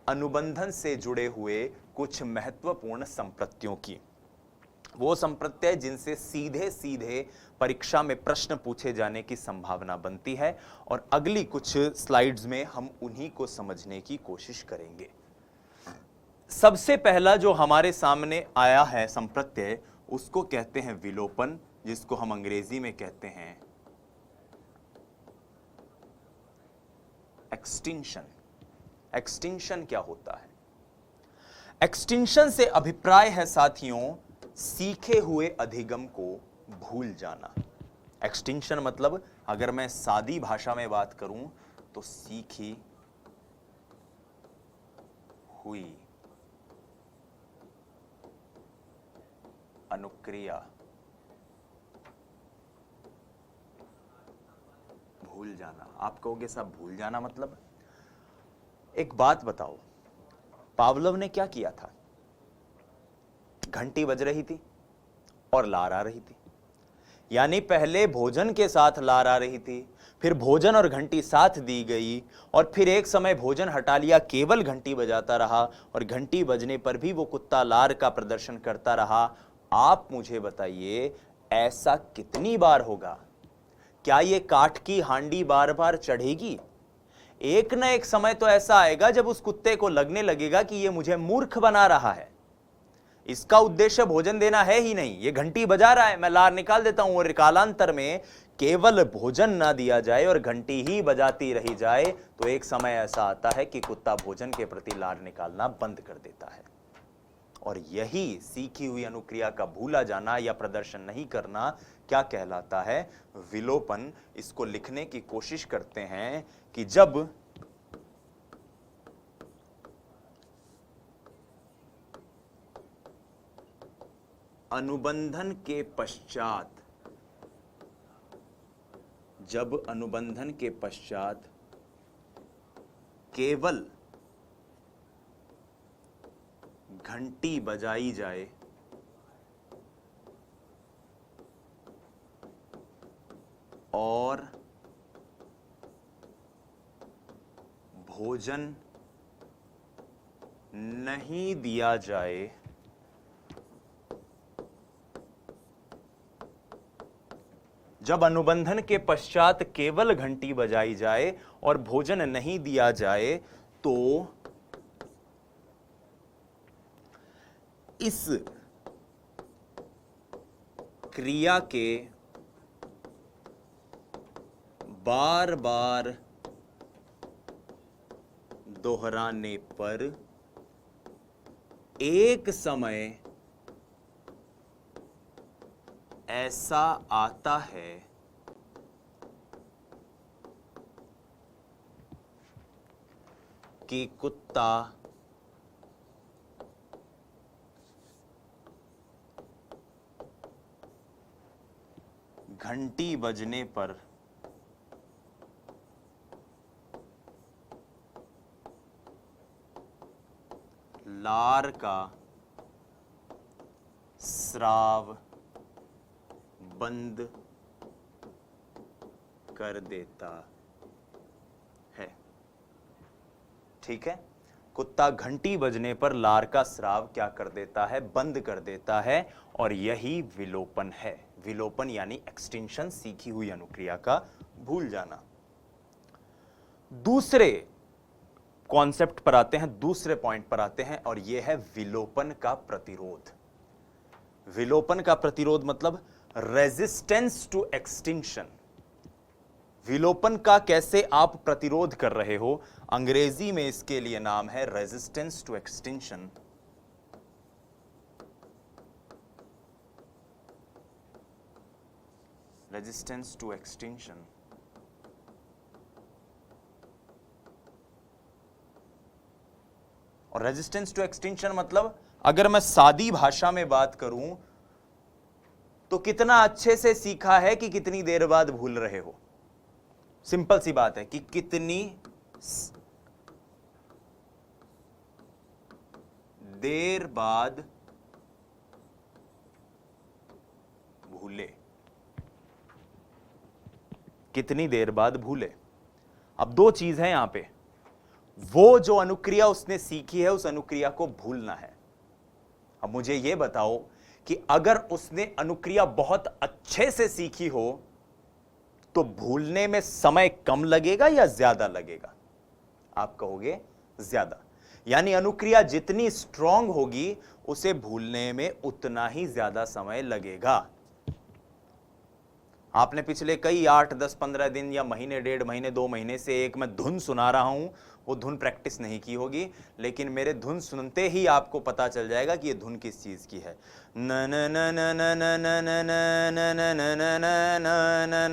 अनुबंधन से जुड़े हुए कुछ महत्वपूर्ण संप्रत्ययों की, वो संप्रत्यय जिनसे सीधे सीधे परीक्षा में प्रश्न पूछे जाने की संभावना बनती है, और अगली कुछ स्लाइड्स में हम उन्हीं को समझने की कोशिश करेंगे। सबसे पहला जो हमारे सामने आया है संप्रत्यय, उसको कहते हैं विलोपन, जिसको हम अंग्रेजी में कहते हैं एक्सटिंक्शन। एक्सटिंक्शन क्या होता है? एक्सटिंक्शन से अभिप्राय है साथियों सीखे हुए अधिगम को भूल जाना। एक्सटिंक्शन मतलब, अगर मैं सादी भाषा में बात करूं तो सीखी हुई अनुक्रिया भूल जाना। आप कहोगे साहब भूल जाना मतलब? एक बात बताओ, पावलोव ने क्या किया था? घंटी बज रही थी और लार आ रही थी, यानी पहले भोजन के साथ लार आ रही थी, फिर भोजन और घंटी साथ दी गई, और फिर एक समय भोजन हटा लिया, केवल घंटी बजाता रहा, और घंटी बजने पर भी वो कुत्ता लार का प्रदर्शन करता रहा। आप मुझे बताइए, ऐसा कितनी बार होगा? क्या ये काठ की हांडी बार बार चढ़ेगी? एक न एक समय तो ऐसा आएगा जब उस कुत्ते को लगने लगेगा कि ये मुझे मूर्ख बना रहा है, इसका उद्देश्य भोजन देना है ही नहीं, ये घंटी बजा रहा है, मैं लार निकाल देता हूं। और कालांतर में केवल भोजन ना दिया जाए और घंटी ही बजाती रही जाए, तो एक समय ऐसा आता है कि कुत्ता भोजन के प्रति लार निकालना बंद कर देता है। और यही सीखी हुई अनुक्रिया का भूला जाना या प्रदर्शन नहीं करना क्या कहलाता है? विलोपन। इसको लिखने की कोशिश करते हैं कि जब अनुबंधन के पश्चात, जब अनुबंधन के पश्चात केवल घंटी बजाई जाए और भोजन नहीं दिया जाए, जब अनुबंधन के पश्चात केवल घंटी बजाई जाए और भोजन नहीं दिया जाए, तो इस क्रिया के बार बार दोहराने पर एक समय ऐसा आता है कि कुत्ता घंटी बजने पर लार का स्राव बंद कर देता है। ठीक है, कुत्ता घंटी बजने पर लार का स्राव क्या कर देता है? बंद कर देता है, और यही विलोपन है। विलोपन यानी एक्सटिंक्शन, सीखी हुई अनुक्रिया का भूल जाना। दूसरे कॉन्सेप्ट पर आते हैं, दूसरे पॉइंट पर आते हैं, और यह है विलोपन का प्रतिरोध। विलोपन का प्रतिरोध मतलब रेजिस्टेंस टू एक्सटिंक्शन। विलोपन का कैसे आप प्रतिरोध कर रहे हो? अंग्रेजी में इसके लिए नाम है resistance to extinction. Resistance to extinction. और रेजिस्टेंस टू एक्सटिंक्शन मतलब, अगर मैं सादी भाषा में बात करूं तो कितना अच्छे से सीखा है कि कितनी देर बाद भूल रहे हो। सिंपल सी बात है कि कितनी देर बाद भूले, कितनी देर बाद भूले। अब दो चीज है यहां पे, वो जो अनुक्रिया उसने सीखी है उस अनुक्रिया को भूलना है। अब मुझे यह बताओ कि अगर उसने अनुक्रिया बहुत अच्छे से सीखी हो तो भूलने में समय कम लगेगा या ज्यादा लगेगा? आप कहोगे ज्यादा। यानी अनुक्रिया जितनी स्ट्रांग होगी उसे भूलने में उतना ही ज्यादा समय लगेगा। आपने पिछले कई 8, 10, 15 दिन या महीने, 1.5 महीने, 2 महीने से एक मैं धुन सुना रहा हूं, वो धुन प्रैक्टिस नहीं की होगी, लेकिन मेरे धुन सुनते ही आपको पता चल जाएगा कि ये धुन किस चीज की है। न न न न न न न न न न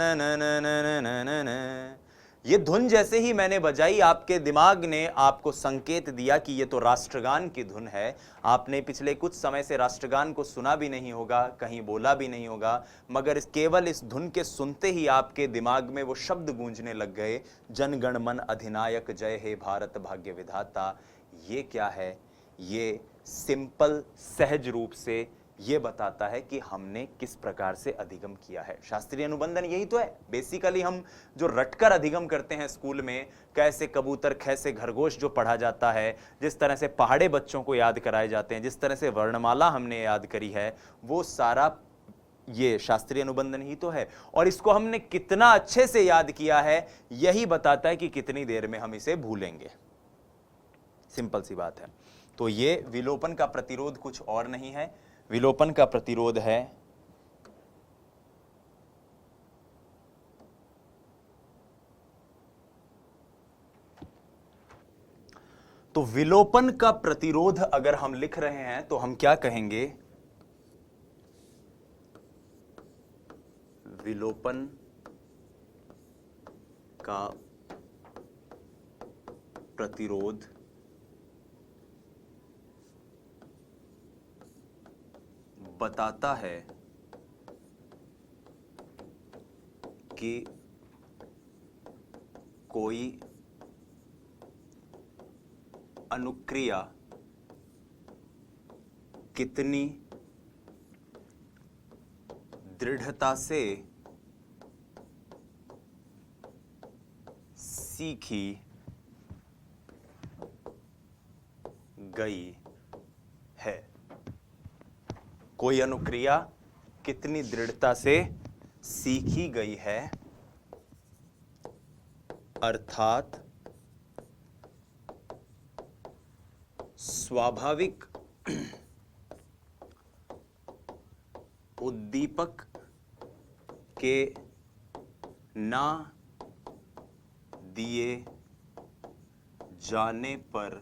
न न न न। ये धुन जैसे ही मैंने बजाई, आपके दिमाग ने आपको संकेत दिया कि ये तो राष्ट्रगान की धुन है। आपने पिछले कुछ समय से राष्ट्रगान को सुना भी नहीं होगा, कहीं बोला भी नहीं होगा, मगर केवल इस धुन के सुनते ही आपके दिमाग में वो शब्द गूंजने लग गए, जन गण मन अधिनायक जय हे भारत भाग्य विधाता। ये क्या है? ये सिंपल सहज रूप से ये बताता है कि हमने किस प्रकार से अधिगम किया है। शास्त्रीय अनुबंधन यही तो है। बेसिकली हम जो रटकर अधिगम करते हैं स्कूल में, कैसे कबूतर खैसे खरगोश जो पढ़ा जाता है, जिस तरह से पहाड़े बच्चों को याद कराए जाते हैं, जिस तरह से वर्णमाला हमने याद करी है, वो सारा ये शास्त्रीय अनुबंधन ही तो है। और इसको हमने कितना अच्छे से याद किया है यही बताता है कि कितनी देर में हम इसे भूलेंगे। सिंपल सी बात है। तो ये विलोपन का प्रतिरोध कुछ और नहीं है। विलोपन का प्रतिरोध है तो विलोपन का प्रतिरोध अगर हम लिख रहे हैं तो हम क्या कहेंगे? विलोपन का प्रतिरोध बताता है कि कोई अनुक्रिया कितनी दृढ़ता से सीखी गई है। कोई अनुक्रिया कितनी दृढ़ता से सीखी गई है, अर्थात स्वाभाविक उद्दीपक के ना दिए जाने पर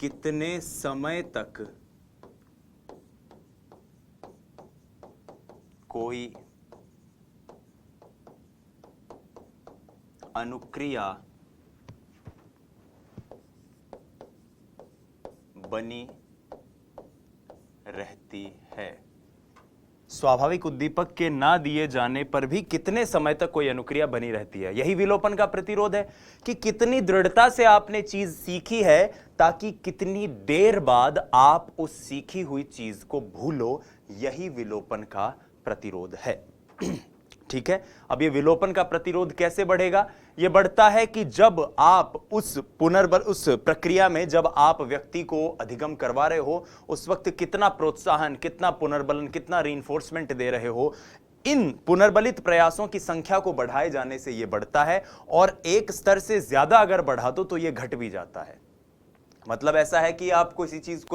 कितने समय तक कोई अनुक्रिया बनी रहती है। स्वाभाविक उद्दीपक के ना दिए जाने पर भी कितने समय तक कोई अनुक्रिया बनी रहती है। यही विलोपन का प्रतिरोध है कि कितनी दृढ़ता से आपने चीज सीखी है ताकि कितनी देर बाद आप उस सीखी हुई चीज को भूलो। यही विलोपन का प्रतिरोध है। ठीक है। अब ये विलोपन का प्रतिरोध कैसे बढ़ेगा? ये बढ़ता है कि जब आप उस प्रक्रिया में जब आप व्यक्ति को अधिगम करवा रहे हो, उस वक्त कितना प्रोत्साहन, कितना पुनर्बलन, कितना रीइंफोर्समेंट दे रहे हो। इन पुनर्बलित प्रयासों की संख्या को बढ़ाए जाने से यह बढ़ता है, और एक स्तर से ज्यादा अगर बढ़ा दो तो यह घट भी जाता है। मतलब ऐसा है कि आप कोई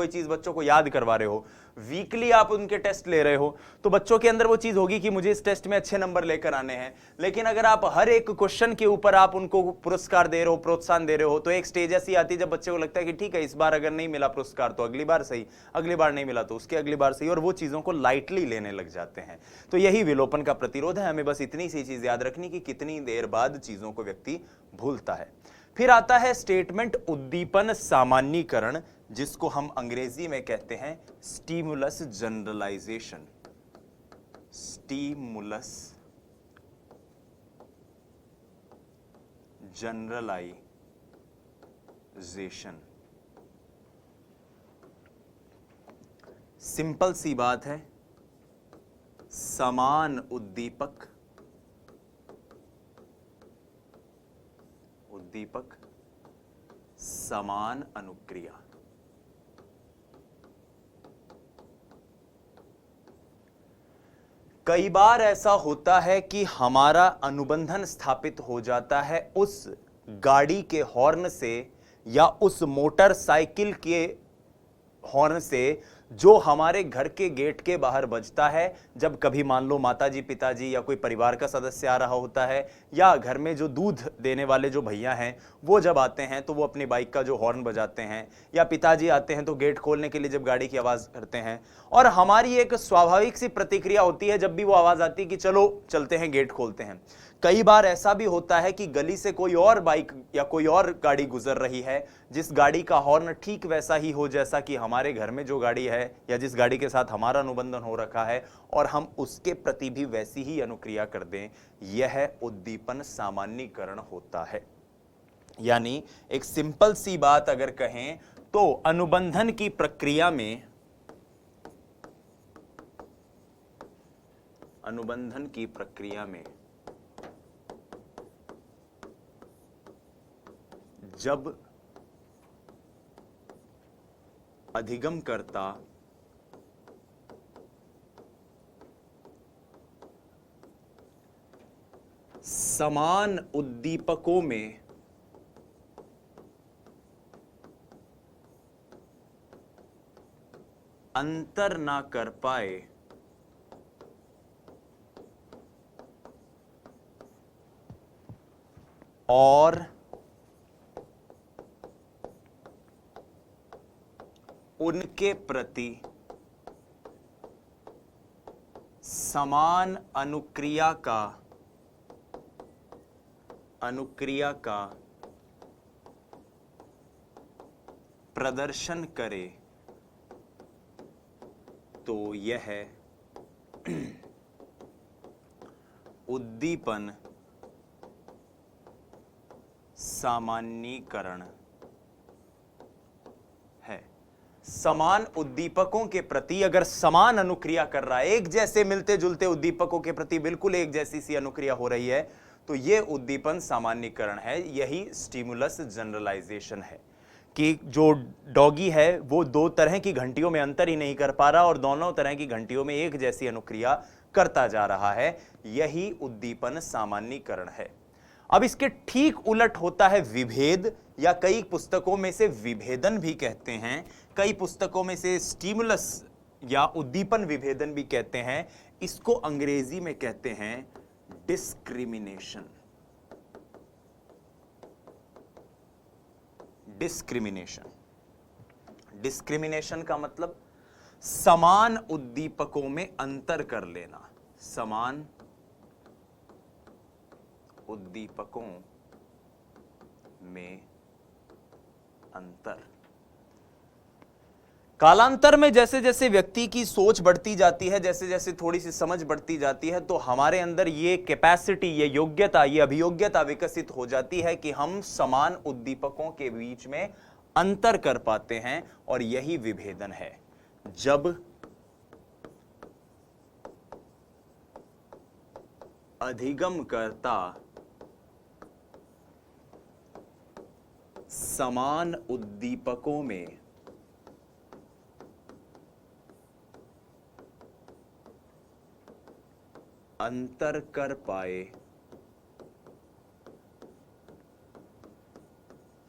चीज बच्चों को याद करवा रहे हो, वीकली आप उनके टेस्ट ले रहे हो, तो बच्चों के अंदर वो चीज होगी कि मुझे इस टेस्ट में अच्छे नंबर लेकर आने हैं। लेकिन अगर आप हर एक क्वेश्चन के ऊपर आप उनको पुरस्कार दे रहे हो, प्रोत्साहन दे रहे हो, तो एक स्टेज ऐसी आती है जब बच्चे को लगता है कि ठीक है, इस बार अगर नहीं मिला पुरस्कार तो अगली बार सही, अगली बार नहीं मिला तो उसके अगली बार सही, और वो चीजों को लाइटली लेने लग जाते हैं। तो यही विलोपन का प्रतिरोध है। हमें बस इतनी सी चीज याद रखनी कि कितनी देर बाद चीजों को व्यक्ति भूलता है। फिर आता है स्टेटमेंट उद्दीपन सामान्यीकरण, जिसको हम अंग्रेजी में कहते हैं stimulus generalization. Stimulus generalization. Simple सी बात है, समान उद्दीपक उद्दीपक, समान अनुक्रिया। कई बार ऐसा होता है कि हमारा अनुबंधन स्थापित हो जाता है उस गाड़ी के हॉर्न से या उस मोटरसाइकिल के हॉर्न से जो हमारे घर के गेट के बाहर बजता है, जब कभी मान लो माताजी पिताजी या कोई परिवार का सदस्य आ रहा होता है, या घर में जो दूध देने वाले जो भैया हैं वो जब आते हैं तो वो अपनी बाइक का जो हॉर्न बजाते हैं, या पिताजी आते हैं तो गेट खोलने के लिए जब गाड़ी की आवाज़ करते हैं, और हमारी एक स्वाभाविक सी प्रतिक्रिया होती है जब भी वो आवाज़ आती है कि चलो चलते हैं गेट खोलते हैं। कई बार ऐसा भी होता है कि गली से कोई और बाइक या कोई और गाड़ी गुजर रही है, जिस गाड़ी का हॉर्न ठीक वैसा ही हो जैसा कि हमारे घर में जो गाड़ी है या जिस गाड़ी के साथ हमारा अनुबंधन हो रखा है, और हम उसके प्रति भी वैसी ही अनुक्रिया कर दें, यह उद्दीपन सामान्यीकरण होता है। यानी एक सिंपल सी बात अगर कहें तो अनुबंधन की प्रक्रिया में जब अधिगमकर्ता समान उद्दीपकों में अंतर ना कर पाए और उनके प्रति समान अनुक्रिया का प्रदर्शन करे, तो यह उद्दीपन सामान्यीकरण है। समान उद्दीपकों के प्रति अगर समान अनुक्रिया कर रहा है, एक जैसे मिलते जुलते उद्दीपकों के प्रति बिल्कुल एक जैसी सी अनुक्रिया हो रही है, तो यह उद्दीपन सामान्यीकरण है। यही स्टिमुलस जनरलाइजेशन है कि जो डॉगी है वो दो तरह की घंटियों में अंतर ही नहीं कर पा रहा और दोनों तरह की घंटियों में एक जैसी अनुक्रिया करता जा रहा है। यही उद्दीपन सामान्यीकरण है। अब इसके ठीक उलट होता है विभेद, या कई पुस्तकों में से विभेदन भी कहते हैं, कई पुस्तकों में से स्टिमुलस या उद्दीपन विभेदन भी कहते हैं। इसको अंग्रेजी में कहते हैं डिस्क्रिमिनेशन। डिस्क्रिमिनेशन का मतलब समान उद्दीपकों में अंतर कर लेना, समान उद्दीपकों में अंतर। कालांतर में जैसे जैसे व्यक्ति की सोच बढ़ती जाती है, जैसे जैसे थोड़ी सी समझ बढ़ती जाती है, तो हमारे अंदर ये कैपेसिटी, ये योग्यता, ये अभियोग्यता विकसित हो जाती है कि हम समान उद्दीपकों के बीच में अंतर कर पाते हैं, और यही विभेदन है। जब अधिगमकर्ता समान उद्दीपकों में अंतर कर पाए,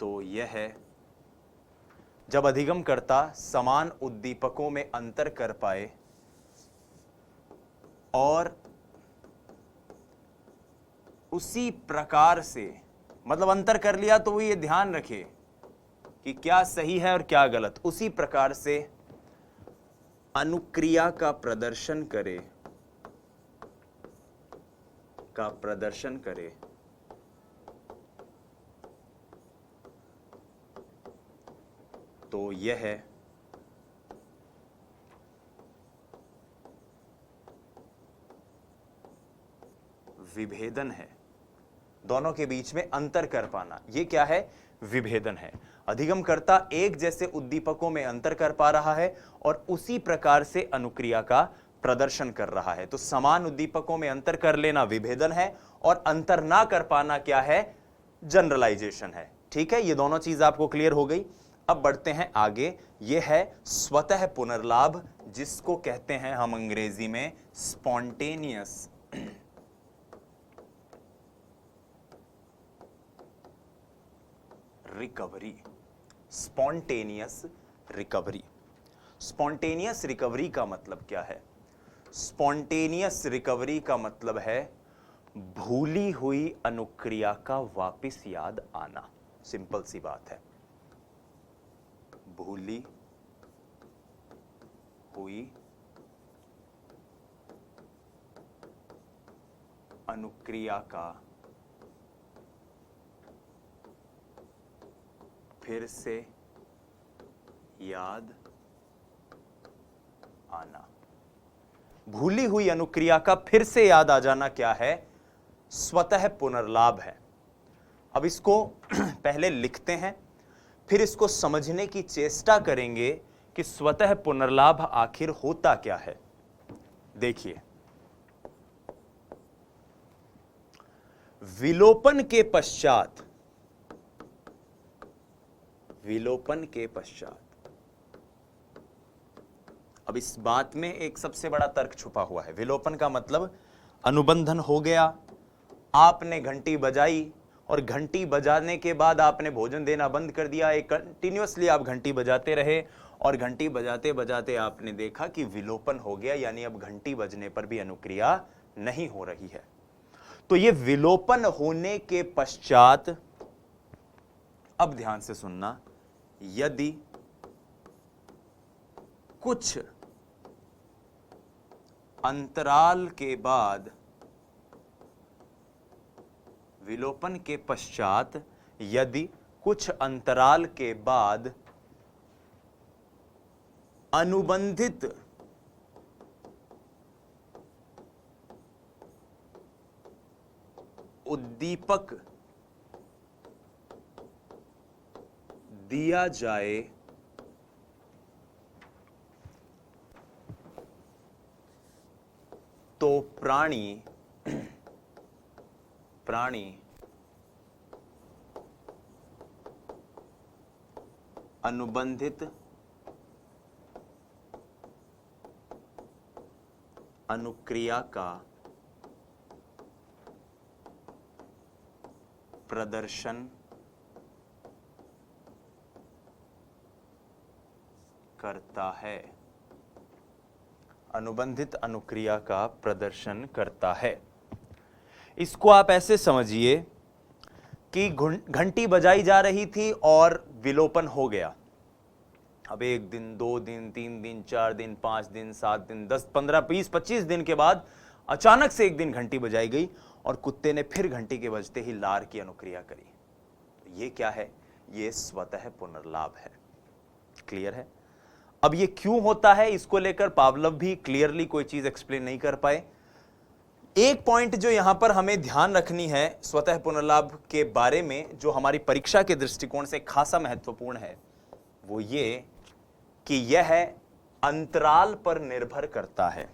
तो यह जब अधिगमकर्ता समान उद्दीपकों में अंतर कर पाए और उसी प्रकार से, मतलब अंतर कर लिया तो वो ये ध्यान रखे कि क्या सही है और क्या गलत, उसी प्रकार से अनुक्रिया का प्रदर्शन करे तो यह विभेदन है। दोनों के बीच में अंतर कर पाना, यह क्या है? विभेदन है। अधिगमकर्ता एक जैसे उद्दीपकों में अंतर कर पा रहा है और उसी प्रकार से अनुक्रिया का प्रदर्शन कर रहा है। तो समान उद्दीपकों में अंतर कर लेना विभेदन है, और अंतर ना कर पाना क्या है? जनरलाइजेशन है। ठीक है, ये दोनों चीज आपको क्लियर हो गई। अब बढ़ते हैं आगे। ये है स्वतः पुनर्लाभ, जिसको कहते हैं हम अंग्रेजी में spontaneous recovery. Spontaneous recovery. Spontaneous recovery का मतलब क्या है? स्पॉन्टेनियस रिकवरी का मतलब है भूली हुई अनुक्रिया का वापस याद आना। सिंपल सी बात है, भूली हुई अनुक्रिया का फिर से याद आना। भूली हुई अनुक्रिया का फिर से याद आ जाना क्या है? स्वतः पुनर्लाभ है। अब इसको पहले लिखते हैं, फिर इसको समझने की चेष्टा करेंगे कि स्वतः पुनर्लाभ आखिर होता क्या है। देखिए, विलोपन के पश्चात, विलोपन के पश्चात, अब इस बात में एक सबसे बड़ा तर्क छुपा हुआ है। विलोपन का मतलब अनुबंधन हो गया, आपने घंटी बजाई और घंटी बजाने के बाद आपने भोजन देना बंद कर दिया। एक कंटिन्यूअसली आप घंटी बजाते रहे और घंटी बजाते बजाते आपने देखा कि विलोपन हो गया, यानी अब घंटी बजने पर भी अनुक्रिया नहीं हो रही है। तो ये विलोपन होने के पश्चात, अब ध्यान से सुनना, यदि कुछ अंतराल के बाद, विलोपन के पश्चात यदि कुछ अंतराल के बाद अनुबंधित उद्दीपक दिया जाए तो प्राणी अनुबंधित अनुक्रिया का प्रदर्शन करता है। अनुबंधित अनुक्रिया का प्रदर्शन करता है। इसको आप ऐसे समझिए कि घंटी बजाई जा रही थी और विलोपन हो गया। अब 1 दिन, 2 दिन, 3 दिन, 4 दिन, 5 दिन, 7 दिन, 10, 15, 20, 25 दिन के बाद अचानक से एक दिन घंटी बजाई गई और कुत्ते ने फिर घंटी के बजते ही लार की अनुक्रिया करी। तो ये क्या है? ये स्वतः पुनर्लाभ है। क्लियर है? अब ये क्यों होता है, इसको लेकर पावलोव भी क्लियरली कोई चीज एक्सप्लेन नहीं कर पाए। एक पॉइंट जो यहां पर हमें ध्यान रखनी है स्वतः पुनर्लाभ के बारे में, जो हमारी परीक्षा के दृष्टिकोण से खासा महत्वपूर्ण है, वो ये कि यह अंतराल पर निर्भर करता है।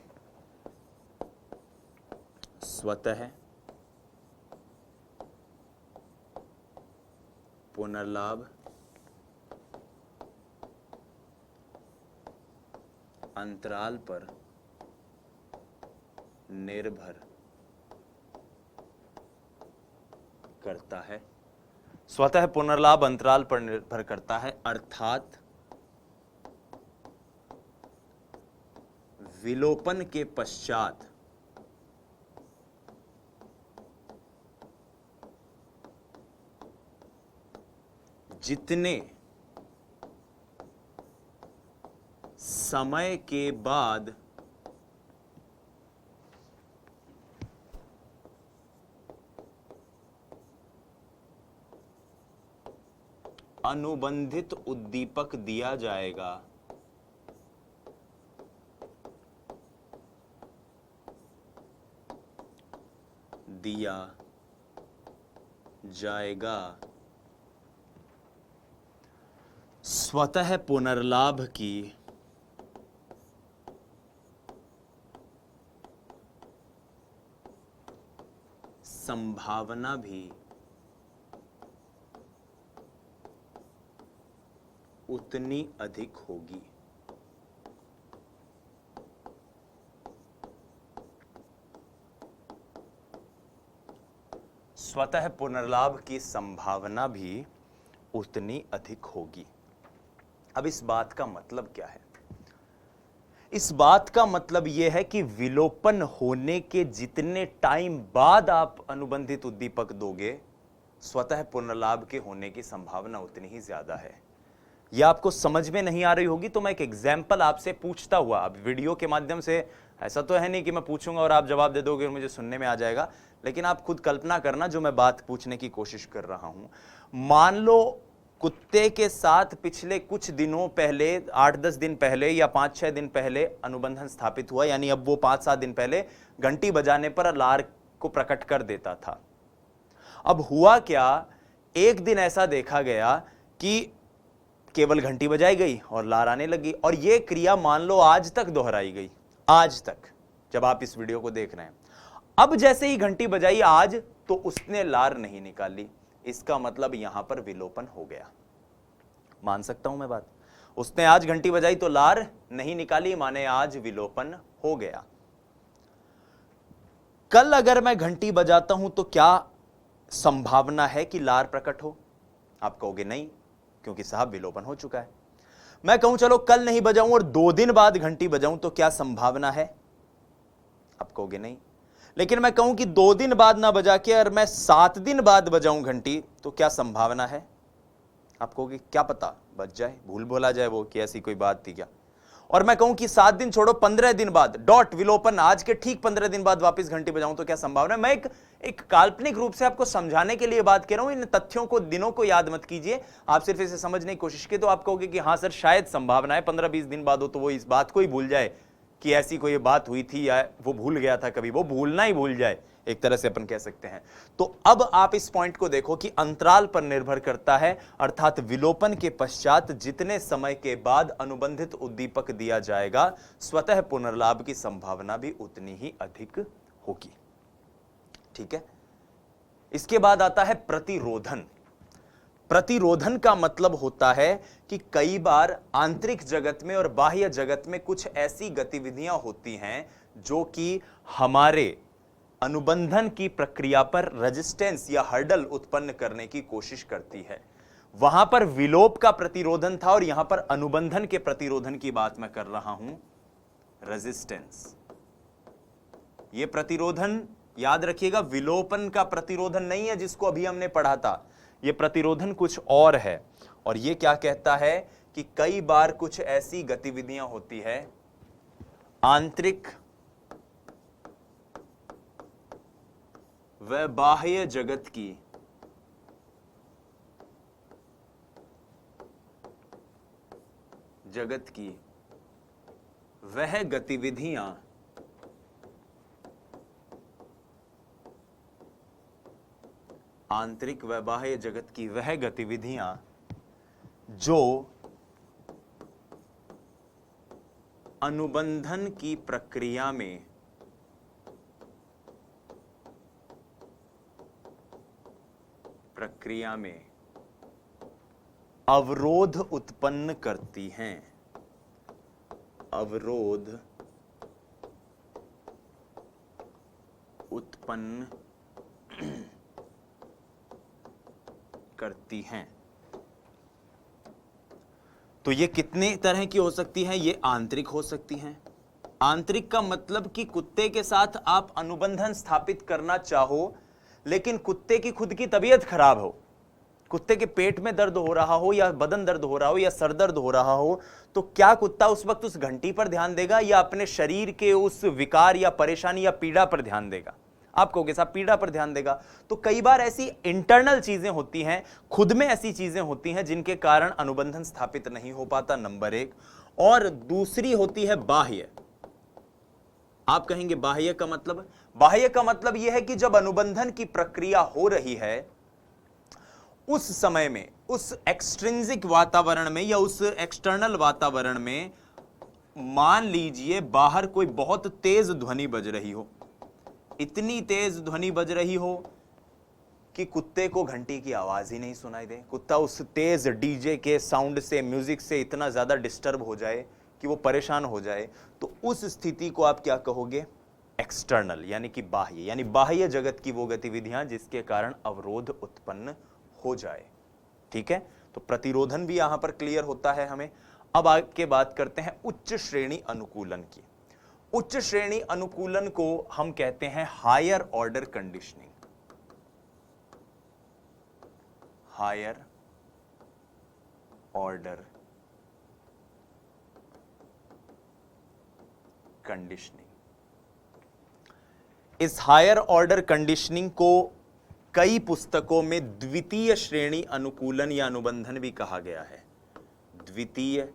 स्वतः पुनर्लाभ अंतराल पर निर्भर करता है। स्वतः पुनर्लाभ अंतराल पर निर्भर करता है, अर्थात विलोपन के पश्चात जितने समय के बाद अनुबंधित उद्दीपक दिया जाएगा, स्वतः पुनर्लाभ की संभावना भी उतनी अधिक होगी। स्वतः पुनर्लाभ की संभावना भी उतनी अधिक होगी। अब इस बात का मतलब क्या है? इस बात का मतलब यह है कि विलोपन होने के जितने टाइम बाद आप अनुबंधित उद्दीपक दोगे, स्वतः पुनर्लाभ के होने की संभावना उतनी ही ज्यादा है। यह आपको समझ में नहीं आ रही होगी तो मैं एक एग्जाम्पल आपसे पूछता हुआ, अब वीडियो के माध्यम से ऐसा तो है नहीं कि मैं पूछूंगा और आप जवाब दे दोगे और मुझे सुनने में आ जाएगा, लेकिन आप खुद कल्पना करना जो मैं बात पूछने की कोशिश कर रहा हूं। मान लो कुत्ते के साथ पिछले कुछ दिनों पहले, 8-10 दिन पहले या 5-6 दिन पहले अनुबंधन स्थापित हुआ, यानी अब वो 5-7 दिन पहले घंटी बजाने पर लार को प्रकट कर देता था। अब हुआ क्या, एक दिन ऐसा देखा गया कि केवल घंटी बजाई गई और लार आने लगी, और यह क्रिया मान लो आज तक दोहराई गई, आज तक जब आप इस वीडियो को देख रहे हैं। अब जैसे ही घंटी बजाई आज, तो उसने लार नहीं निकाली, इसका मतलब यहां पर विलोपन हो गया। मान सकता हूं मैं बात? उसने आज घंटी बजाई तो लार नहीं निकाली, माने आज विलोपन हो गया। कल अगर मैं घंटी बजाता हूं तो क्या संभावना है कि लार प्रकट हो? आप कहोगे नहीं, क्योंकि साहब विलोपन हो चुका है। मैं कहूं चलो कल नहीं बजाऊं और 2 दिन बाद घंटी बजाऊं तो क्या संभावना है? आप कहोगे नहीं। लेकिन मैं कहूं कि 2 दिन बाद ना बजा के और मैं 7 दिन बाद बजाऊं घंटी तो क्या संभावना है? आप कहोगे क्या पता बच जाए, भूल भुला जाए वो, कि ऐसी कोई बात थी क्या। और मैं कहूं कि 7 दिन छोड़ो 15 दिन बाद डॉट विलोपन, आज के ठीक 15 दिन बाद वापस घंटी बजाऊं तो क्या संभावना है? मैं एक काल्पनिक रूप से आपको समझाने के लिए बात कर रहा हूं। इन तथ्यों को, दिनों को याद मत कीजिए, आप सिर्फ इसे समझने की कोशिश कीजिए। तो आप कहोगे कि हां सर शायद संभावना है 15-20 दिन बाद हो तो वो इस बात को ही भूल जाए कि ऐसी कोई बात हुई थी, या वो भूल गया था, कभी वो भूलना ही भूल जाए, एक तरह से अपन कह सकते हैं। तो अब आप इस पॉइंट को देखो कि अंतराल पर निर्भर करता है, अर्थात विलोपन के पश्चात जितने समय के बाद अनुबंधित उद्दीपक दिया जाएगा, स्वतः पुनर्लाभ की संभावना भी उतनी ही अधिक होगी। ठीक है। इसके बाद आता है प्रतिरोधन। प्रतिरोधन का मतलब होता है कि कई बार आंतरिक जगत में और बाह्य जगत में कुछ ऐसी गतिविधियां होती हैं जो कि हमारे अनुबंधन की प्रक्रिया पर रेजिस्टेंस या हर्डल उत्पन्न करने की कोशिश करती है। वहां पर विलोप का प्रतिरोधन था और यहां पर अनुबंधन के प्रतिरोधन की बात मैं कर रहा हूं, रेजिस्टेंस। यह प्रतिरोधन याद रखिएगा, विलोपन का प्रतिरोधन नहीं है जिसको अभी हमने पढ़ा था। यह प्रतिरोधन कुछ और है, और यह क्या कहता है कि कई बार कुछ ऐसी गतिविधियां होती है आंतरिक व बाह्य जगत की, वह गतिविधियां आंतरिक व बाह्य जगत की वह गतिविधियां जो अनुबंधन की प्रक्रिया में अवरोध उत्पन्न करती हैं, अवरोध उत्पन्न करती हैं। तो ये कितने तरह की हो सकती हैं? ये आंतरिक हो सकती हैं। आंतरिक का मतलब कि कुत्ते के साथ आप अनुबंधन स्थापित करना चाहो, लेकिन कुत्ते की खुद की तबीयत खराब हो, कुत्ते के पेट में दर्द हो रहा हो, या बदन दर्द हो रहा हो, या सर दर्द हो रहा हो, तो क्या कुत्ता उस वक्त उस घंटी पर ध्यान देगा या अपने शरीर के उस विकार या परेशानी या पीड़ा पर ध्यान देगा? आप कहोगे साहब पीड़ा पर ध्यान देगा। तो कई बार ऐसी इंटरनल चीजें होती हैं, खुद में ऐसी चीजें होती हैं जिनके कारण अनुबंधन स्थापित नहीं हो पाता, नंबर 1। और दूसरी होती है बाह्य। आप कहेंगे बाह्य का मतलब? बाह्य का मतलब यह है कि जब अनुबंधन की प्रक्रिया हो रही है उस समय में, उस एक्सट्रिंसिक वातावरण में या उस एक्सटर्नल वातावरण में, मान लीजिए बाहर कोई बहुत तेज ध्वनि बज रही हो, इतनी तेज ध्वनि बज रही हो कि कुत्ते को घंटी की आवाज ही नहीं सुनाई दे, कुत्ता उस तेज डीजे के साउंड से, म्यूजिक से इतना ज्यादा डिस्टर्ब हो जाए कि वो परेशान हो जाए, तो उस स्थिति को आप क्या कहोगे? एक्सटर्नल, यानी कि बाह्य, यानी बाह्य जगत की वो गतिविधियां जिसके कारण अवरोध उत्पन्न हो जाए। ठीक है, तो प्रतिरोधन भी यहां पर क्लियर होता है हमें। अब आगे बात करते हैं उच्च श्रेणी अनुकूलन की। उच्च श्रेणी अनुकूलन को हम कहते हैं higher order conditioning. Higher order conditioning. इस हायर ऑर्डर कंडीशनिंग को कई पुस्तकों में द्वितीय श्रेणी अनुकूलन या अनुबंधन भी कहा गया है। द्वितीय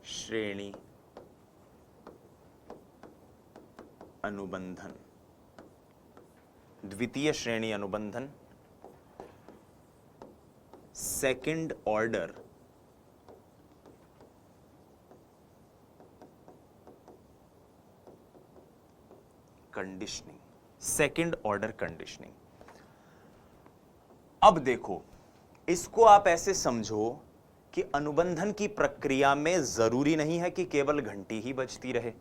श्रेणी अनुबंधन, द्वितीय श्रेणी अनुबंधन, second order conditioning, second order conditioning. अब देखो, इसको आप ऐसे समझो कि अनुबंधन की प्रक्रिया में जरूरी नहीं है कि केवल घंटी ही बजती रहे।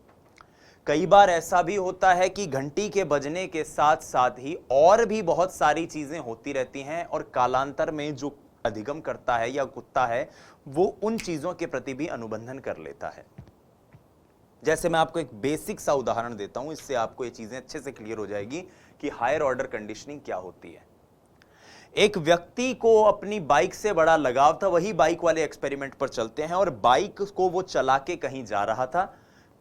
कई बार ऐसा भी होता है कि घंटी के बजने के साथ साथ ही और भी बहुत सारी चीजें होती रहती हैं, और कालांतर में जो अधिगम करता है या कुत्ता है, वो उन चीजों के प्रति भी अनुबंधन कर लेता है। जैसे मैं आपको एक बेसिक सा उदाहरण देता हूं, इससे आपको ये चीजें अच्छे से क्लियर हो जाएगी कि हायर ऑर्डर कंडीशनिंग क्या होती है। एक व्यक्ति को अपनी बाइक से बड़ा लगाव था, वही बाइक वाले एक्सपेरिमेंट पर चलते हैं, और बाइक को वो चला के कहीं जा रहा था।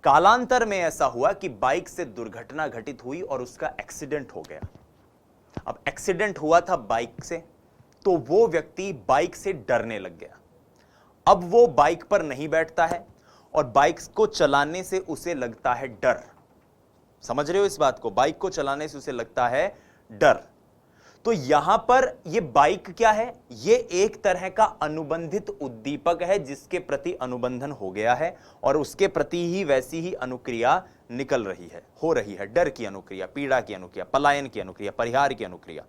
कालांतर में ऐसा हुआ कि बाइक से दुर्घटना घटित हुई और उसका एक्सीडेंट हो गया। अब एक्सीडेंट हुआ था बाइक से, तो वो व्यक्ति बाइक से डरने लग गया। अब वो बाइक पर नहीं बैठता है और बाइक को चलाने से उसे लगता है डर। समझ रहे हो इस बात को? बाइक को चलाने से उसे लगता है डर। तो यहां पर ये बाइक क्या है? ये एक तरह का अनुबंधित उद्दीपक है जिसके प्रति अनुबंधन हो गया है, और उसके प्रति ही वैसी ही अनुक्रिया निकल रही है, हो रही है। डर की अनुक्रिया, पीड़ा की अनुक्रिया, पलायन की अनुक्रिया, परिहार की अनुक्रिया।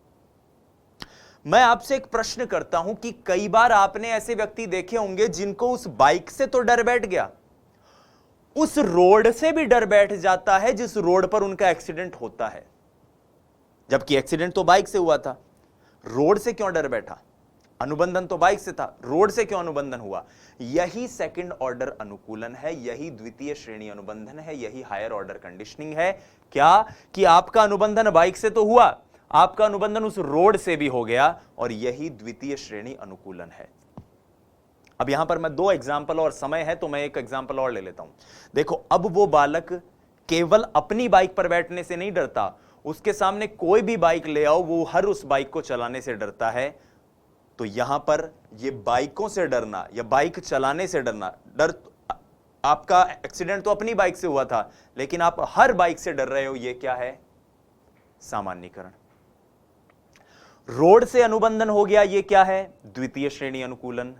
मैं आपसे एक प्रश्न करता हूं कि कई बार आपने ऐसे व्यक्ति देखे होंगे जिनको उस बाइक से तो डर बैठ गया, उस रोड से भी डर बैठ जाता है जिस रोड पर उनका एक्सीडेंट होता है। जबकि एक्सीडेंट तो बाइक से हुआ था, रोड से क्यों डर बैठा? अनुबंधन तो बाइक से था, रोड से क्यों अनुबंधन हुआ? यही सेकंड ऑर्डर अनुकूलन है, यही द्वितीय श्रेणी अनुबंधन है, यही हायर ऑर्डर कंडीशनिंग है। क्या कि आपका अनुबंधन बाइक से तो हुआ, आपका अनुबंधन उस रोड से भी हो गया, और यही द्वितीय श्रेणी अनुकूलन है। अब यहां पर मैं दो एग्जाम्पल, और समय है तो मैं एक एग्जाम्पल और ले लेता हूं। देखो, अब वो बालक केवल अपनी बाइक पर बैठने से नहीं डरता, उसके सामने कोई भी बाइक ले आओ, वो हर उस बाइक को चलाने से डरता है। तो यहां पर ये बाइकों से डरना या बाइक चलाने से डरना, डर आपका एक्सीडेंट तो अपनी बाइक से हुआ था, लेकिन आप हर बाइक से डर रहे हो, ये क्या है? सामान्यीकरण। रोड से अनुबंधन हो गया, ये क्या है? द्वितीय श्रेणी अनुकूलन।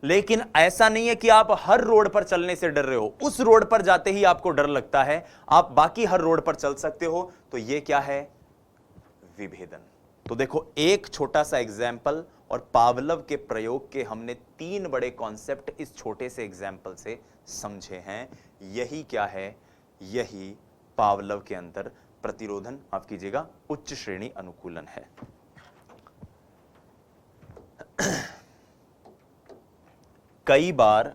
लेकिन ऐसा नहीं है कि आप हर रोड पर चलने से डर रहे हो, उस रोड पर जाते ही आपको डर लगता है, आप बाकी हर रोड पर चल सकते हो, तो ये क्या है? विभेदन। तो देखो, एक छोटा सा एग्जाम्पल और पावलव के प्रयोग के हमने तीन बड़े कॉन्सेप्ट इस छोटे से एग्जाम्पल से समझे हैं। यही क्या है? यही पावलव के अंदर प्रतिरोधन, माफ कीजिएगा, उच्च श्रेणी अनुकूलन है। कई बार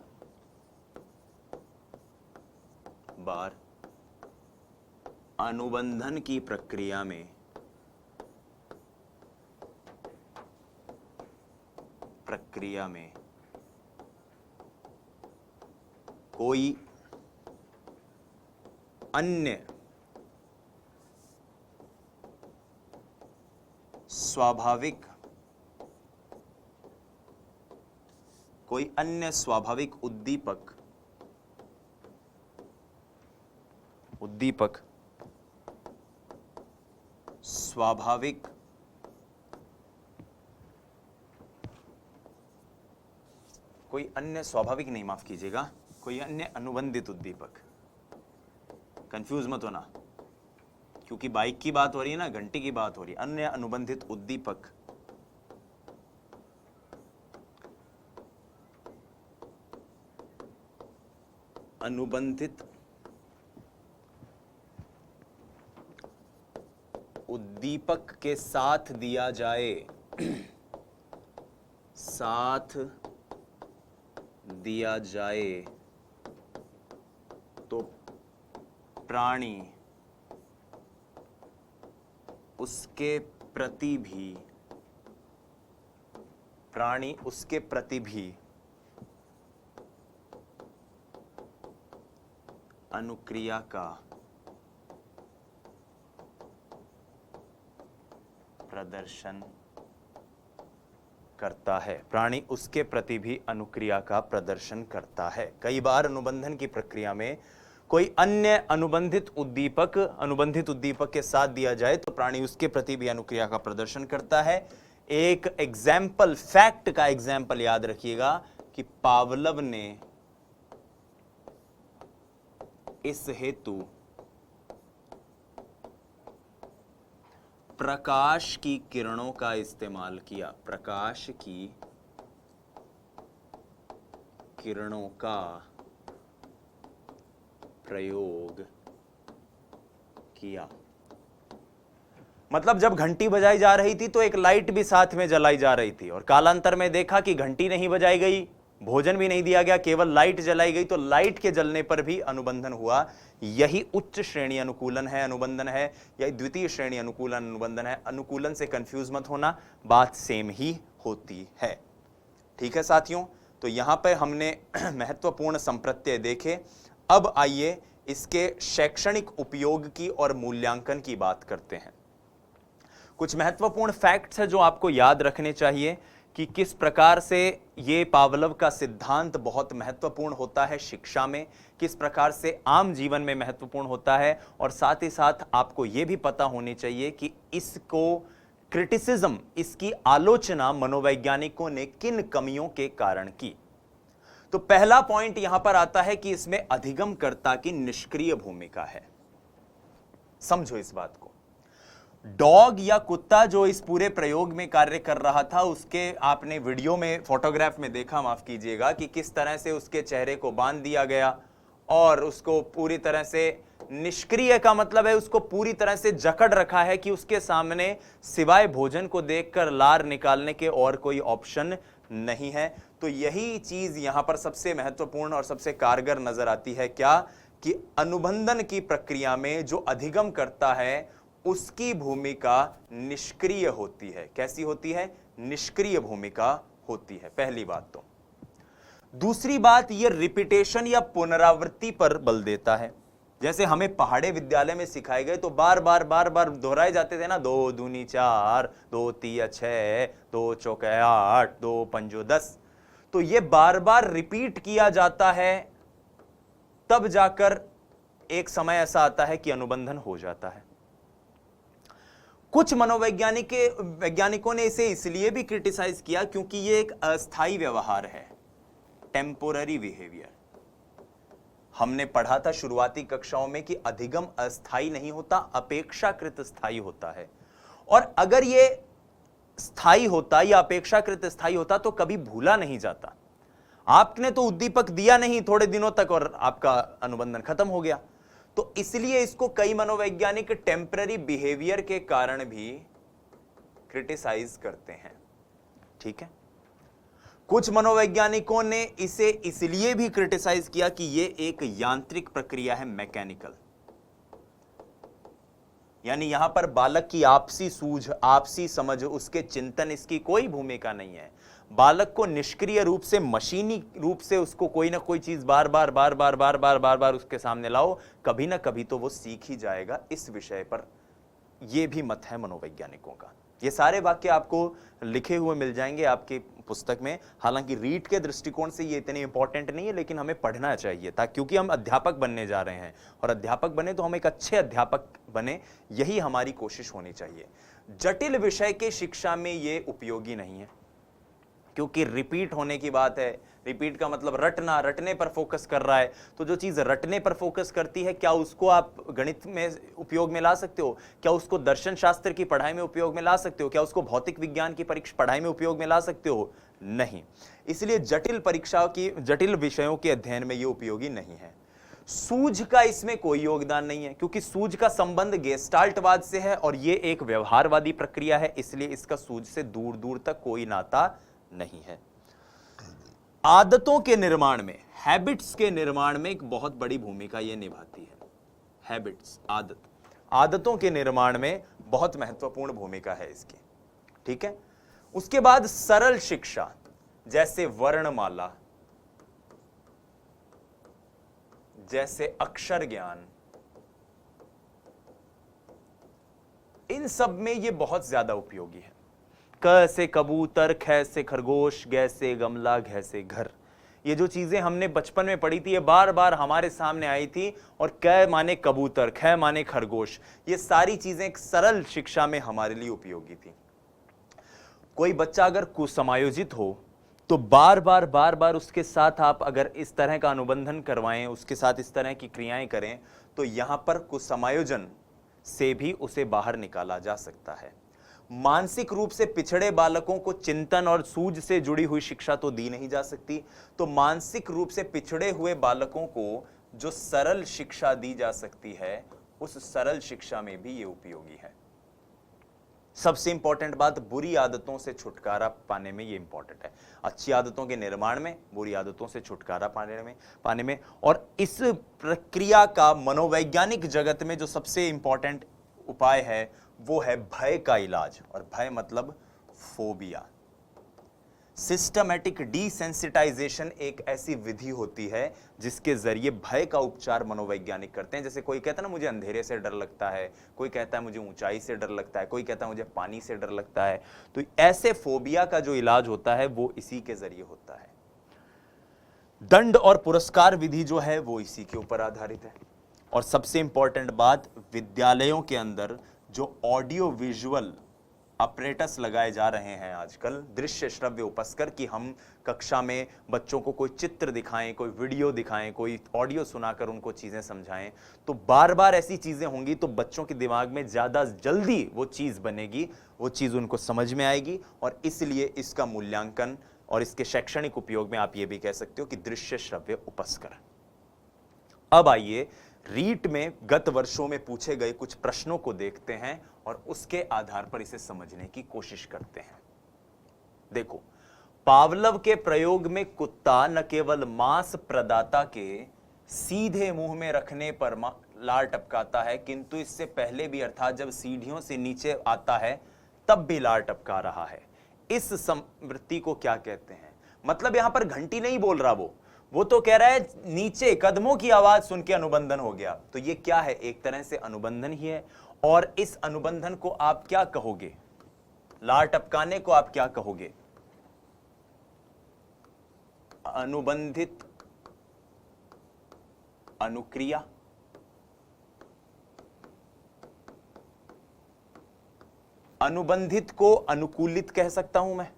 अनुबंधन की प्रक्रिया में कोई अन्य स्वाभाविक उद्दीपक स्वाभाविक कोई अन्य स्वाभाविक नहीं, माफ कीजिएगा, कोई अन्य अनुबंधित उद्दीपक, कंफ्यूज मत होना, क्योंकि बाइक की बात हो रही है ना, घंटी की बात हो रही है। अन्य अनुबंधित उद्दीपक अनुबंधित उद्दीपक के साथ दिया जाए साथ दिया जाए तो प्राणी उसके प्रति भी अनुक्रिया का प्रदर्शन करता है। प्राणी उसके प्रति भी अनुक्रिया का प्रदर्शन करता है। कई बार अनुबंधन की प्रक्रिया में कोई अन्य अनुबंधित उद्दीपक के साथ दिया जाए तो प्राणी उसके प्रति भी अनुक्रिया का प्रदर्शन करता है। एक एग्जाम्पल, फैक्ट का एग्जाम्पल याद रखिएगा कि पावलव ने इस हेतु प्रकाश की किरणों का इस्तेमाल किया। प्रकाश की किरणों का प्रयोग किया। मतलब जब घंटी बजाई जा रही थी तो एक लाइट भी साथ में जलाई जा रही थी, और कालांतर में देखा कि घंटी नहीं बजाई गई, भोजन भी नहीं दिया गया, केवल लाइट जलाई गई, तो लाइट के जलने पर भी अनुबंधन हुआ। यही उच्च श्रेणी अनुकूलन है, अनुबंधन है, या द्वितीय श्रेणी अनुकूलन अनुबंधन है। अनुकूलन से कंफ्यूज मत होना, बात सेम ही होती है। ठीक है साथियों, तो यहां पर हमने महत्वपूर्ण संप्रत्यय देखे। अब आइए इसके शैक्षणिक उपयोग की और मूल्यांकन की बात करते हैं। कुछ महत्वपूर्ण फैक्ट्स है जो आपको याद रखने चाहिए कि किस प्रकार से ये पावलव का सिद्धांत बहुत महत्वपूर्ण होता है शिक्षा में, किस प्रकार से आम जीवन में महत्वपूर्ण होता है, और साथ ही साथ आपको यह भी पता होनी चाहिए कि इसको क्रिटिसिज्म, इसकी आलोचना मनोवैज्ञानिकों ने किन कमियों के कारण की। तो पहला पॉइंट यहां पर आता है कि इसमें अधिगमकर्ता की निष्क्रिय भूमिका है। समझो इस बात को। डॉग या कुत्ता जो इस पूरे प्रयोग में कार्य कर रहा था, उसके आपने वीडियो में, फोटोग्राफ में देखा, माफ कीजिएगा, कि किस तरह से उसके चेहरे को बांध दिया गया और उसको पूरी तरह से निष्क्रिय का मतलब है उसको पूरी तरह से जकड़ रखा है कि उसके सामने सिवाय भोजन को देखकर लार निकालने के और कोई ऑप्शन नहीं है। तो यही चीज यहां पर सबसे महत्वपूर्ण और सबसे कारगर नजर आती है। क्या कि अनुबंधन की प्रक्रिया में जो अधिगम करता है उसकी भूमिका निष्क्रिय होती है। कैसी होती है? निष्क्रिय भूमिका होती है, पहली बात। तो दूसरी बात, यह रिपीटेशन या पुनरावृत्ति पर बल देता है। जैसे हमें पहाड़े विद्यालय में सिखाए गए तो बार बार दोहराए जाते थे ना, 2 दूनी 4, 2 तिया 6, 2 चौके 8, 2 पंजो 10। तो यह बार बार रिपीट किया जाता है, तब जाकर एक समय ऐसा आता है कि अनुबंधन हो जाता है। कुछ वैज्ञानिकों ने इसे इसलिए भी क्रिटिसाइज किया क्योंकि यह एक अस्थायी व्यवहार है, टेम्पोररी बिहेवियर। हमने पढ़ा था शुरुआती कक्षाओं में कि अधिगम अस्थायी नहीं होता, अपेक्षाकृत स्थायी होता है। और अगर यह स्थायी होता या अपेक्षाकृत स्थायी होता तो कभी भूला नहीं जाता। आपने तो उद्दीपक दिया नहीं थोड़े दिनों तक और आपका अनुबंधन खत्म हो गया। तो इसलिए इसको कई मनोवैज्ञानिक टेम्पररी बिहेवियर के कारण भी क्रिटिसाइज करते हैं। ठीक है, कुछ मनोवैज्ञानिकों ने इसे इसलिए भी क्रिटिसाइज किया कि यह एक यांत्रिक प्रक्रिया है, मैकेनिकल। यानी यहां पर बालक की आपसी सूझ, आपसी समझ, उसके चिंतन, इसकी कोई भूमिका नहीं है। बालक को निष्क्रिय रूप से, मशीनी रूप से उसको कोई ना कोई चीज बार बार उसके सामने लाओ, कभी ना कभी तो वो सीख ही जाएगा। इस विषय पर यह भी मत है मनोवैज्ञानिकों का। ये सारे वाक्य आपको लिखे हुए मिल जाएंगे आपकी पुस्तक में। हालांकि रीड के दृष्टिकोण से ये इतने इंपॉर्टेंट नहीं है, लेकिन हमें पढ़ना चाहिए ताकि, क्योंकि हम अध्यापक बनने जा रहे हैं, और अध्यापक बने तो हम एक अच्छे अध्यापक बने, यही हमारी कोशिश होनी चाहिए। जटिल विषय के शिक्षा में ये उपयोगी नहीं है। क्योंकि रिपीट होने की बात है। रिपीट का मतलब रटना, रटने पर फोकस कर रहा है। तो जो चीज रटने पर फोकस करती है, क्या उसको आप गणित में उपयोग में ला सकते हो? क्या उसको दर्शन शास्त्र की पढ़ाई में उपयोग में ला सकते हो? क्या उसको भौतिक विज्ञान की परीक्षा पढ़ाई में उपयोग में ला सकते हो? नहीं। इसलिए जटिल परीक्षाओं की, जटिल विषयों के अध्ययन में ये उपयोगी नहीं है। सूझ का इसमें कोई योगदान नहीं है, क्योंकि सूझ का संबंध गेस्टाल्टवाद से है और ये एक व्यवहारवादी प्रक्रिया है, इसलिए इसका सूझ से दूर दूर तक कोई नाता नहीं है। आदतों के निर्माण में, हैबिट्स के निर्माण में एक बहुत बड़ी भूमिका यह निभाती है। हैबिट्स, आदतों के निर्माण में बहुत महत्वपूर्ण भूमिका है इसकी। ठीक है। उसके बाद सरल शिक्षा, जैसे वर्णमाला, जैसे अक्षर ज्ञान, इन सब में यह बहुत ज्यादा उपयोगी है। क से कबूतर, ख से खरगोश, ग से गमला, घ से घर, ये जो चीजें हमने बचपन में पढ़ी थी, ये बार बार हमारे सामने आई थी। और क माने कबूतर, ख माने खरगोश, ये सारी चीजें एक सरल शिक्षा में हमारे लिए उपयोगी थी। कोई बच्चा अगर कुसमायोजित हो तो बार बार उसके साथ आप अगर इस तरह का अनुबंधन करवाएं, उसके साथ इस तरह की क्रियाएं करें, तो यहां पर कुसमायोजन से भी उसे बाहर निकाला जा सकता है। मानसिक रूप से पिछड़े बालकों को चिंतन और सूझ से जुड़ी हुई शिक्षा तो दी नहीं जा सकती, तो मानसिक रूप से पिछड़े हुए बालकों को जो सरल शिक्षा दी जा सकती है, उस सरल शिक्षा में भी ये उपयोगी है। सबसे इंपॉर्टेंट बात, बुरी आदतों से छुटकारा पाने में ये इंपॉर्टेंट है। अच्छी आदतों के निर्माण में, बुरी आदतों से छुटकारा पाने में। और इस प्रक्रिया का मनोवैज्ञानिक जगत में जो सबसे इंपॉर्टेंट उपाय है वो है भय का इलाज। और भय मतलब फोबिया। सिस्टमैटिक डिसेंसिटाइजेशन एक ऐसी विधि होती है जिसके जरिए भय का उपचार मनोवैज्ञानिक करते हैं। जैसे कोई कहता है ना मुझे अंधेरे से डर लगता है, कोई कहता है मुझे ऊंचाई से डर लगता है, कोई कहता है मुझे पानी से डर लगता है। तो ऐसे फोबिया का जो इलाज होता है वो इसी के जरिए होता है। दंड और पुरस्कार विधि जो है वो इसी के ऊपर आधारित है। और सबसे इंपॉर्टेंट बात, विद्यालयों के अंदर जो ऑडियो विजुअल अपरेटस लगाए जा रहे हैं आजकल, दृश्य श्रव्य उपस्कर, कि हम कक्षा में बच्चों को कोई चित्र दिखाएं, कोई वीडियो दिखाएं, कोई ऑडियो सुनाकर उनको चीजें समझाएं, तो बार बार ऐसी चीजें होंगी तो बच्चों के दिमाग में ज्यादा जल्दी वो चीज बनेगी, वो चीज उनको समझ में आएगी। और इसलिए इसका मूल्यांकन और इसके शैक्षणिक उपयोग में आप ये भी कह सकते हो कि दृश्य श्रव्य उपस्कर। अब आइए रीट में गत वर्षों में पूछे गए कुछ प्रश्नों को देखते हैं और उसके आधार पर इसे समझने की कोशिश करते हैं। देखो, पावलव के प्रयोग में कुत्ता न केवल मांस प्रदाता के सीधे मुंह में रखने पर लार टपकाता है, किंतु इससे पहले भी, अर्थात जब सीढ़ियों से नीचे आता है तब भी लार टपका रहा है। इस संवृत्ति को क्या कहते हैं? मतलब यहां पर घंटी नहीं बोल रहा वो तो कह रहा है नीचे कदमों की आवाज सुन के अनुबंधन हो गया। तो ये क्या है? एक तरह से अनुबंधन ही है। और इस अनुबंधन को आप क्या कहोगे? लार टपकाने को आप क्या कहोगे? अनुबंधित अनुक्रिया। अनुबंधित को अनुकूलित कह सकता हूं मैं।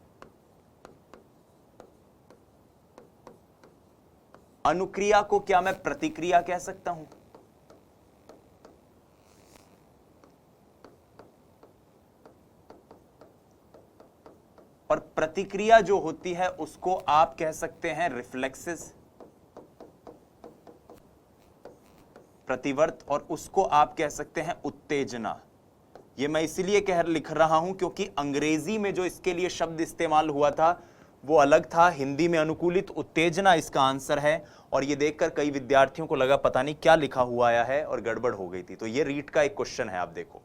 अनुक्रिया को क्या मैं प्रतिक्रिया कह सकता हूं? और प्रतिक्रिया जो होती है उसको आप कह सकते हैं रिफ्लेक्सेस, प्रतिवर्त, और उसको आप कह सकते हैं उत्तेजना। ये मैं इसलिए लिख रहा हूं क्योंकि अंग्रेजी में जो इसके लिए शब्द इस्तेमाल हुआ था वो अलग था। हिंदी में अनुकूलित उत्तेजना इसका आंसर है। और ये देखकर कई विद्यार्थियों को लगा पता नहीं क्या लिखा हुआ आया है और गड़बड़ हो गई थी। तो ये रीट का एक क्वेश्चन है। आप देखो,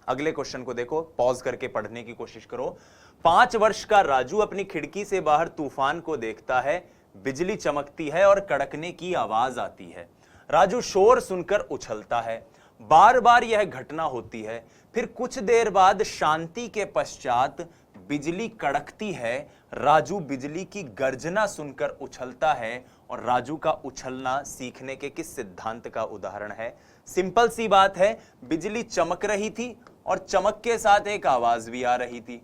अगले क्वेश्चन को देखो, पॉज करके पढ़ने की कोशिश करो। 5 वर्ष का राजू अपनी खिड़की से बाहर तूफान को देखता है। बिजली चमकती है और कड़कने की आवाज आती है। राजू शोर सुनकर उछलता है। बार बार यह घटना होती है। फिर कुछ देर बाद शांति के पश्चात बिजली कड़कती है। राजू बिजली की गर्जना सुनकर उछलता है। और राजू का उछलना सीखने के किस सिद्धांत का उदाहरण है? सिंपल सी बात है, बिजली चमक रही थी और चमक के साथ एक आवाज भी आ रही थी।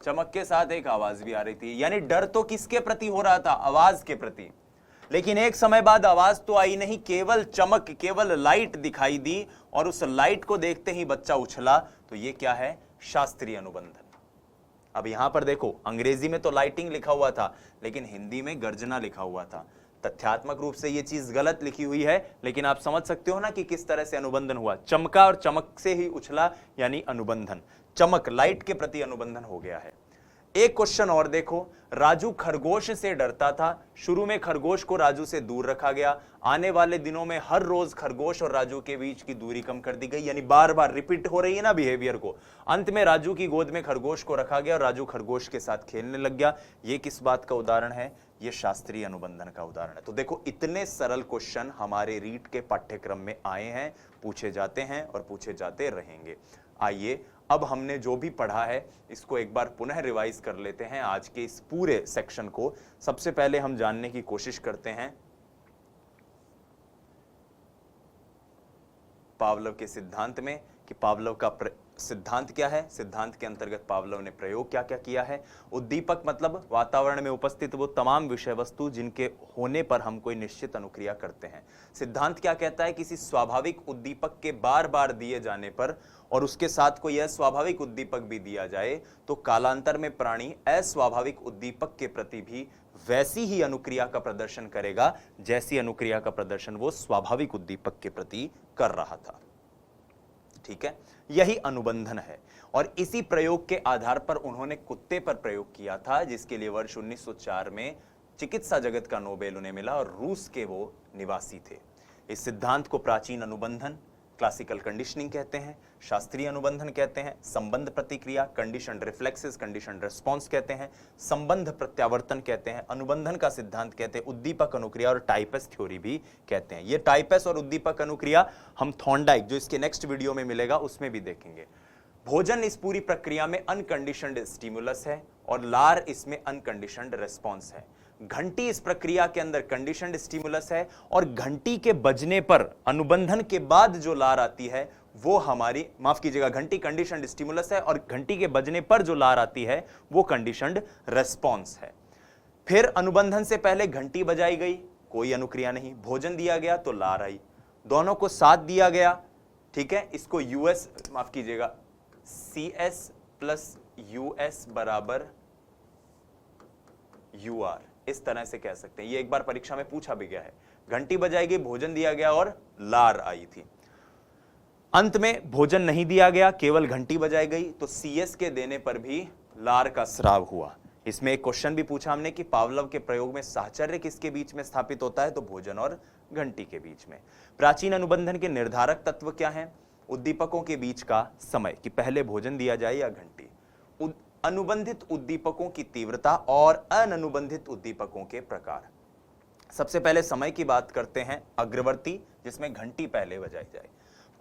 चमक के साथ एक आवाज भी आ रही थी। यानी डर तो किसके प्रति हो रहा था? आवाज के प्रति। लेकिन एक समय बाद आवाज तो आई नहीं, केवल चमक, केवल लाइट दिखाई दी और उस लाइट को देखते ही बच्चा उछला। तो ये क्या है? शास्त्रीय अनुबंधन। अब यहां पर देखो, अंग्रेजी में तो लाइटिंग लिखा हुआ था, लेकिन हिंदी में गर्जना लिखा हुआ था। तथ्यात्मक रूप से ये चीज गलत लिखी हुई है, लेकिन आप समझ सकते हो ना कि किस तरह से अनुबंधन हुआ। चमका और चमक से ही उछला, यानी अनुबंधन। चमक, लाइट के प्रति अनुबंधन हो गया है। एक क्वेश्चन और देखो, राजू खरगोश से डरता था। शुरू में खरगोश को राजू से दूर रखा गया। आने वाले दिनों में हर रोज खरगोश और राजू के बीच की दूरी कम कर दी गई, यानी बार बार रिपीट हो रही है ना बिहेवियर को। अंत में राजू की गोद में खरगोश को रखा गया और राजू खरगोश के साथ खेलने लग गया। ये किस बात का उदाहरण है? ये शास्त्रीय अनुबंधन का उदाहरण है। तो देखो, इतने सरल क्वेश्चन हमारे रीट के पाठ्यक्रम में आए हैं, पूछे जाते हैं और पूछे जाते रहेंगे। आइए अब हमने जो भी पढ़ा है इसको एक बार पुनः रिवाइज कर लेते हैं, आज के इस पूरे सेक्शन को। सबसे पहले हम जानने की कोशिश करते हैं पावलोव के सिद्धांत में कि पावलोव का सिद्धांत क्या है। सिद्धांत के अंतर्गत पावलोव ने प्रयोग क्या क्या किया है। उद्दीपक मतलब वातावरण में उपस्थित वो तमाम विषय वस्तु जिनके होने पर हम कोई निश्चित अनुक्रिया करते हैं। सिद्धांत क्या कहता है? किसी स्वाभाविक उद्दीपक के बार बार दिए जाने पर और उसके साथ कोई अस्वाभाविक उद्दीपक भी दिया जाए तो कालांतर में प्राणी अस्वाभाविक उद्दीपक के प्रति भी वैसी ही अनुक्रिया का प्रदर्शन करेगा जैसी अनुक्रिया का प्रदर्शन वो स्वाभाविक उद्दीपक के प्रति कर रहा था। ठीक है, यही अनुबंधन है। और इसी प्रयोग के आधार पर उन्होंने कुत्ते पर प्रयोग किया था, जिसके लिए वर्ष 1904 में चिकित्सा जगत का नोबेल उन्हें मिला और रूस के वो निवासी थे। इस सिद्धांत को प्राचीन अनुबंधन, क्लासिकल कंडीशनिंग कहते हैं, शास्त्रीय अनुबंधन कहते हैं, संबंध प्रतिक्रिया, कंडीशनड रिफ्लेक्सेस, कंडीशनड रिस्पॉन्स कहते हैं, संबंध प्रत्यावर्तन कहते हैं, अनुबंधन का सिद्धांत कहते हैं, उद्दीपक अनुक्रिया और टाइपस थ्योरी भी कहते हैं। ये टाइपस और उद्दीपक अनुक्रिया हम थॉर्नडाइक, जो इसके नेक्स्ट वीडियो में मिलेगा, उसमें भी देखेंगे। भोजन इस पूरी प्रक्रिया में अनकंडीशनड स्टिमुलस है और लार इसमें अनकंडीशनड रिस्पॉन्स है। घंटी इस प्रक्रिया के अंदर कंडीशनड स्टिमुलस है और घंटी के बजने पर अनुबंधन के बाद जो लार आती है वो हमारी, माफ कीजिएगा, घंटी कंडीशनड स्टिमुलस है और घंटी के बजने पर जो लार आती है वो कंडीशनड रेस्पॉन्स है। फिर अनुबंधन से पहले घंटी बजाई गई, कोई अनुक्रिया नहीं, भोजन दिया गया तो लार आई, दोनों को साथ दिया गया। ठीक है, इसको यूएस, माफ कीजिएगा, CS प्लस यूएस बराबर यूआर, इस तरह से कह सकते हैं। ये एक बार परीक्षा में पूछा भी गया है। घंटी बजाई गई, भोजन दिया गया और लार आई थी। अंत में भोजन नहीं दिया गया, केवल घंटी बजाई गई, तो CS के देने पर भी लार का स्राव हुआ। इसमें एक क्वेश्चन भी पूछा हमने कि पावलोव के प्रयोग में साहचर्य किसके बीच में स्थापित होता है? तो भोजन और घंटी के बीच में। प्राचीन अनुबंधन के निर्धारक तत्व क्या हैं? उद्दीपकों के बीच का समय, कि पहले भोजन दिया जाए या घंटी, अनुबंधित उद्दीपकों की तीव्रता और अननुबंधित उद्दीपकों के प्रकार। सबसे पहले समय की बात करते हैं। अग्रवर्ती, जिसमें घंटी पहले बजाई जाए,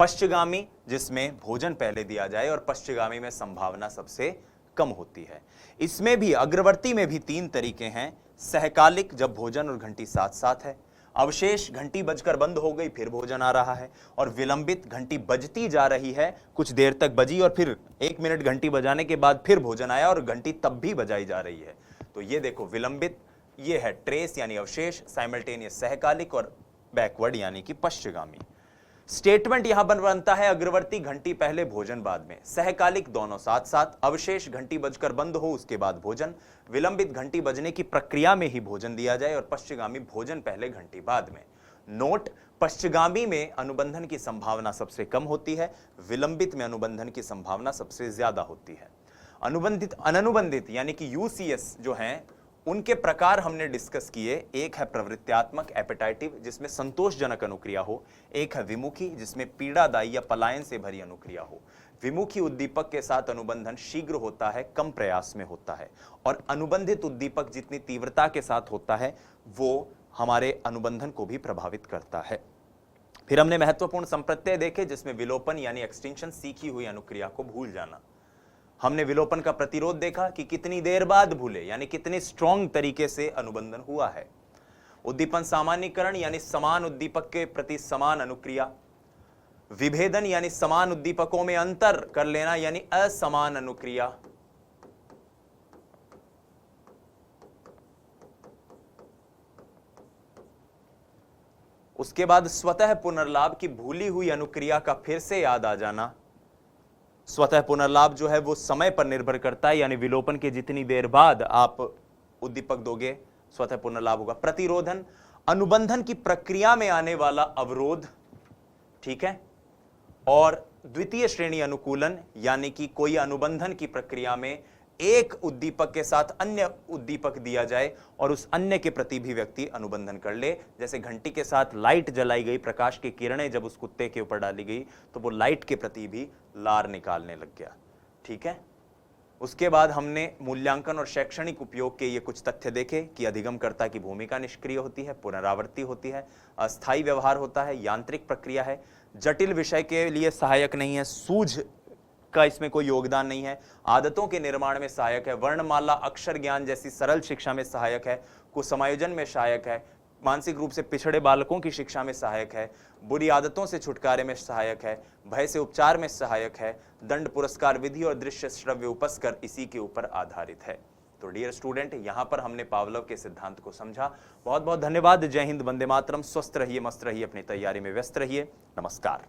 पश्चगामी, जिसमें भोजन पहले दिया जाए और पश्चगामी में संभावना सबसे कम होती है। इसमें भी, अग्रवर्ती में भी 3 तरीके हैं। सहकालिक, जब भोजन और घंटी साथ साथ है, अवशेष, घंटी बजकर बंद हो गई फिर भोजन आ रहा है, और विलंबित, घंटी बजती जा रही है, कुछ देर तक बजी और फिर 1 मिनट घंटी बजाने के बाद फिर भोजन आया और घंटी तब भी बजाई जा रही है। तो ये देखो विलंबित, ये है ट्रेस यानी अवशेष, साइमल्टेनियस सहकालिक, और बैकवर्ड यानी कि पश्चगामी। स्टेटमेंट यहां बनता है अग्रवर्ती, घंटी पहले भोजन बाद में, सहकालिक दोनों साथ साथ, अवशेष घंटी बजकर बंद हो उसके बाद भोजन, विलंबित घंटी बजने की प्रक्रिया में ही भोजन दिया जाए, और पश्चगामी भोजन पहले घंटी बाद में। नोट, पश्चगामी में अनुबंधन की संभावना सबसे कम होती है, विलंबित में अनुबंधन की संभावना सबसे ज्यादा होती है। अनुबंधित, अननुबंधित यानी कि UCS जो हैं उनके प्रकार हमने डिस्कस किए। एक है प्रवृत्त्यात्मक एपेटाइटिव, जिसमें संतोषजनक अनुक्रिया हो, एक है विमुखी, जिसमें पीड़ादायी या पलायन से भरी अनुक्रिया हो। विमुखी उद्दीपक के साथ अनुबंधन शीघ्र होता है, कम प्रयास में होता है, और अनुबंधित उद्दीपक जितनी तीव्रता के साथ होता है वो हमारे अनुबंधन को भी प्रभावित करता है। फिर हमने महत्वपूर्ण संप्रत्यय देखे, जिसमें विलोपन यानी एक्सटिंक्शन, सीखी हुई अनुक्रिया को भूल जाना। हमने विलोपन का प्रतिरोध देखा कि कितनी देर बाद भूले, यानी कितने स्ट्रॉन्ग तरीके से अनुबंधन हुआ है। उद्दीपन सामान्यीकरण यानी समान उद्दीपक के प्रति समान अनुक्रिया। विभेदन यानी समान उद्दीपकों में अंतर कर लेना, यानी असमान अनुक्रिया। उसके बाद स्वतः पुनर्लाभ की भूली हुई अनुक्रिया का फिर से याद आ जाना। स्वतः पुनर्लाभ जो है वो समय पर निर्भर करता है, यानी विलोपन के जितनी देर बाद आप उद्दीपक दोगे स्वतः पुनर्लाभ होगा। प्रतिरोधन, अनुबंधन की प्रक्रिया में आने वाला अवरोध, ठीक है। और द्वितीय श्रेणी अनुकूलन, यानी कि कोई अनुबंधन की प्रक्रिया में एक उद्दीपक के साथ अन्य उद्दीपक दिया जाए और उस अन्य के प्रति भी व्यक्ति अनुबंधन कर ले। जैसे घंटी के साथ लाइट जलाई गई, प्रकाश की किरणें जब उस कुत्ते के ऊपर डाली गई तो वो लाइट के प्रति भी लार निकालने लग गया, ठीक है। उसके बाद हमने मूल्यांकन और शैक्षणिक उपयोग के ये कुछ तथ्य देखे कि अधिगमकर्ता की भूमिका निष्क्रिय होती है, पुनरावृत्ति होती है, अस्थायी व्यवहार होता है, यांत्रिक प्रक्रिया है, जटिल विषय के लिए सहायक नहीं है, सूझ का इसमें कोई योगदान नहीं है, आदतों के निर्माण में सहायक है, वर्णमाला अक्षर ज्ञान जैसी सरल शिक्षा में सहायक है, कुसमायोजन में सहायक है, मानसिक रूप से पिछड़े बालकों की शिक्षा में सहायक है, बुरी आदतों से छुटकारे में सहायक है, भय से उपचार में सहायक है, दंड पुरस्कार विधि और दृश्य श्रव्य उपस्कर इसी के ऊपर आधारित है। तो डियर स्टूडेंट, यहां पर हमने पावलोव के सिद्धांत को समझा। बहुत बहुत धन्यवाद। जय हिंद, वंदे मातरम। स्वस्थ रहिए, मस्त रहिए, अपनी तैयारी में व्यस्त रहिए। नमस्कार।